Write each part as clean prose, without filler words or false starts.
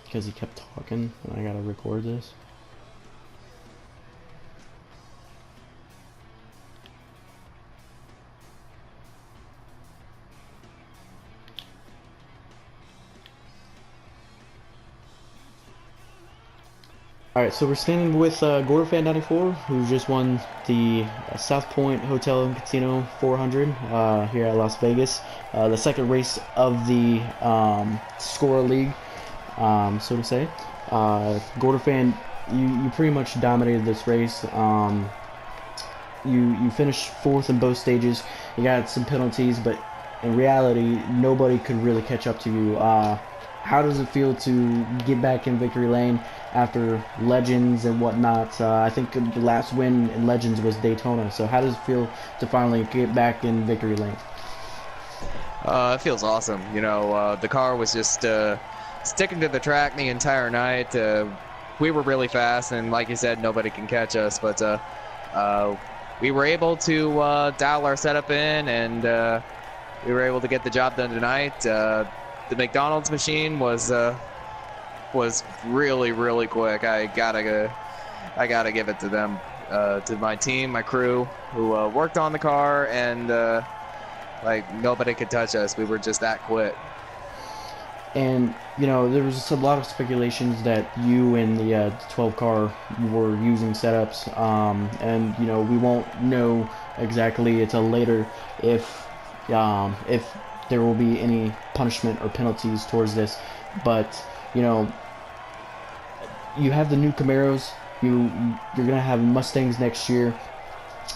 because he kept talking, and I gotta record this. Alright, so we're standing with GorderFan94, who just won the Southpoint Hotel and Casino 400 here at Las Vegas. The second race of the Score League, so to say. GorderFan, you pretty much dominated this race. You finished fourth in both stages. You got some penalties, but in reality, nobody could really catch up to you. How does it feel to get back in victory lane after Legends and whatnot? I think the last win in Legends was Daytona. So how does it feel to finally get back in victory lane? It feels awesome. You know, the car was just sticking to the track the entire night. We were really fast, and like you said, nobody can catch us. But we were able to dial our setup in, and we were able to get the job done tonight. The McDonald's machine was really, really quick. I gotta give it to them, to my team, my crew, who worked on the car, and like nobody could touch us. We were just that quick. And you know, there was a lot of speculations that you and the 12 car were using setups, and you know, we won't know exactly until later if there will be any punishment or penalties towards this. But you know, you have the new Camaros, you're gonna have Mustangs next year,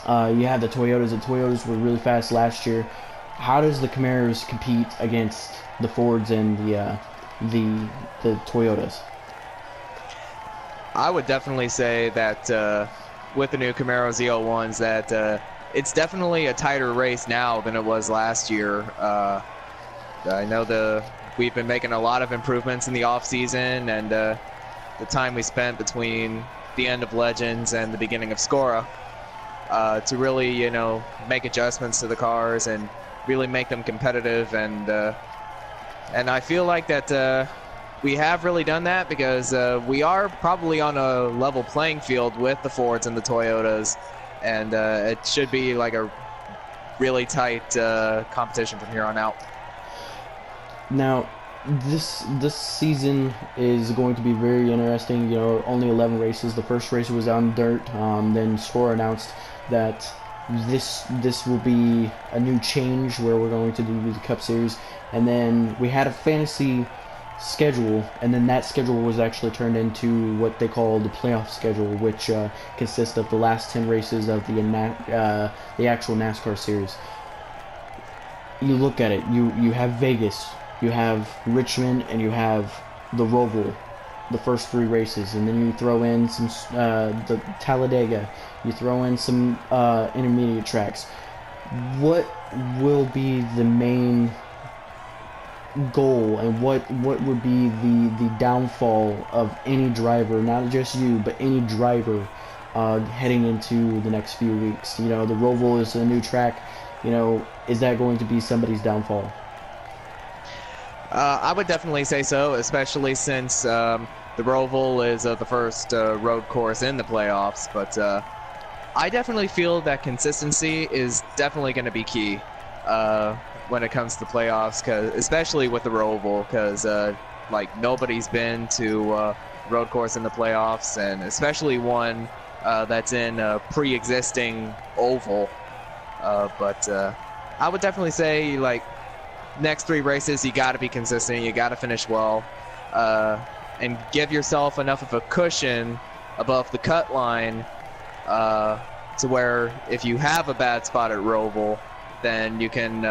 you have the Toyotas. The Toyotas were really fast last year. How does the Camaros compete against the Fords and the Toyotas? I would definitely say that with the new Camaro Z01s that it's definitely a tighter race now than it was last year. I know we've been making a lot of improvements in the off season, and the time we spent between the end of Legends and the beginning of Scora to really, you know, make adjustments to the cars and really make them competitive. And I feel like that we have really done that, because we are probably on a level playing field with the Fords and the Toyotas, and it should be like a really tight competition from here on out. Now, this season is going to be very interesting. You know, only 11 races. The first race was on dirt. Then Score announced that this will be a new change where we're going to do the Cup Series, and then we had a fantasy schedule, and then that schedule was actually turned into what they call the playoff schedule, which consists of the last 10 races of the actual NASCAR series. You look at it, you have Vegas, you have Richmond, and you have the Roval, the first 3 races, and then you throw in some the Talladega, you throw in some intermediate tracks. What will be the main goal, and what would be the downfall of any driver, not just you, but any driver heading into the next few weeks? You know, the Roval is a new track. You know, is that going to be somebody's downfall? I would definitely say so, especially since the Roval is the first road course in the playoffs. But I definitely feel that consistency is definitely going to be key when it comes to playoffs, especially with the Roval, because like nobody's been to road course in the playoffs, and especially one that's in a pre-existing oval. But I would definitely say, like, next 3 races, you got to be consistent. You got to finish well, and give yourself enough of a cushion above the cut line to where if you have a bad spot at Roval, then you can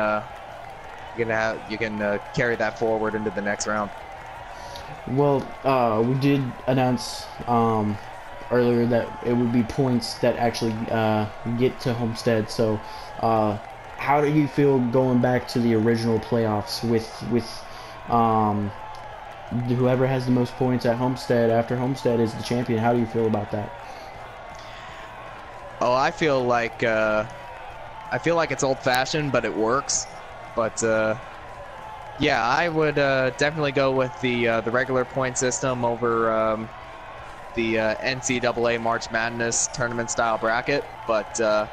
carry that forward into the next round. Well, we did announce earlier that it would be points that actually get to Homestead. So how do you feel going back to the original playoffs with whoever has the most points at Homestead after Homestead is the champion? How do you feel about that? Oh, I feel like it's old-fashioned, but it works. But Yeah, I would definitely go with the regular point system over the NCAA March Madness tournament style bracket. But well,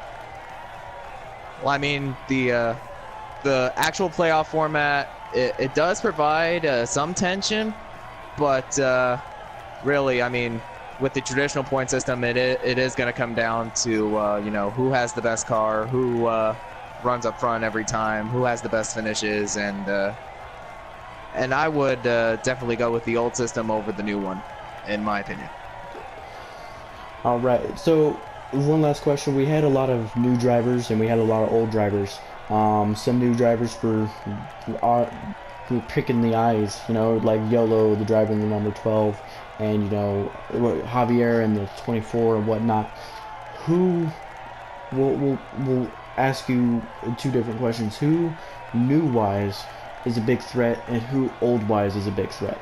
I mean the actual playoff format it does provide some tension, but really, I mean, with the traditional point system, it is going to come down to you know, who has the best car, who runs up front every time, who has the best finishes, and I would definitely go with the old system over the new one, in my opinion. All right. So one last question. We had a lot of new drivers and we had a lot of old drivers. Some new drivers are were picking the eyes. You know, like Yolo, the driver in the number 12, and you know Javier and the 24 and whatnot. Who will ask you two different questions. Who new wise is a big threat, and who old wise is a big threat?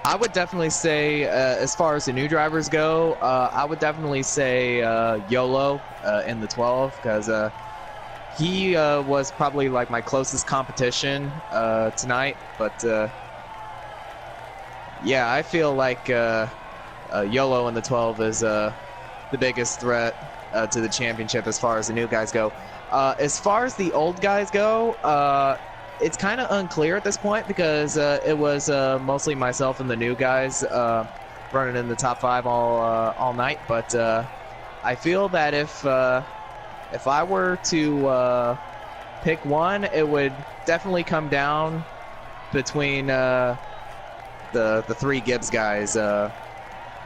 I would definitely say, as far as the new drivers go, I would definitely say YOLO in the 12, because he was probably like my closest competition tonight. But yeah, I feel like YOLO in the 12 is the biggest threat to the championship as far as the new guys go. As far as the old guys go, it's kind of unclear at this point, because it was mostly myself and the new guys running in the top 5 all night. But I feel that if I were to pick one, it would definitely come down between the 3 Gibbs guys,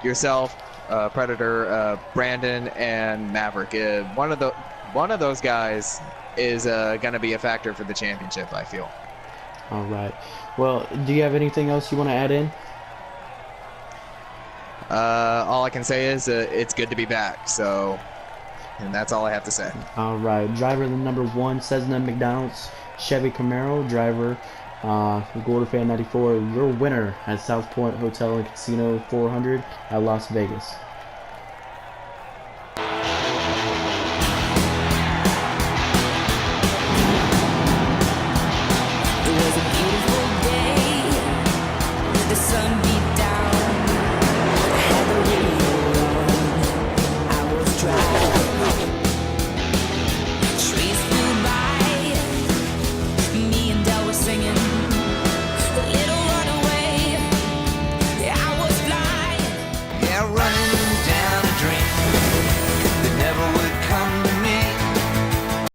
yourself, Predator, Brandon, and Maverick. One of those guys is going to be a factor for the championship, I feel. All right. Well, do you have anything else you want to add in? All I can say is it's good to be back. So, and that's all I have to say. All right. Driver the number 1, Cessna McDonald's Chevy Camaro. Driver, Gorder Fan 94. Your winner at Southpoint Hotel and Casino 400 at Las Vegas.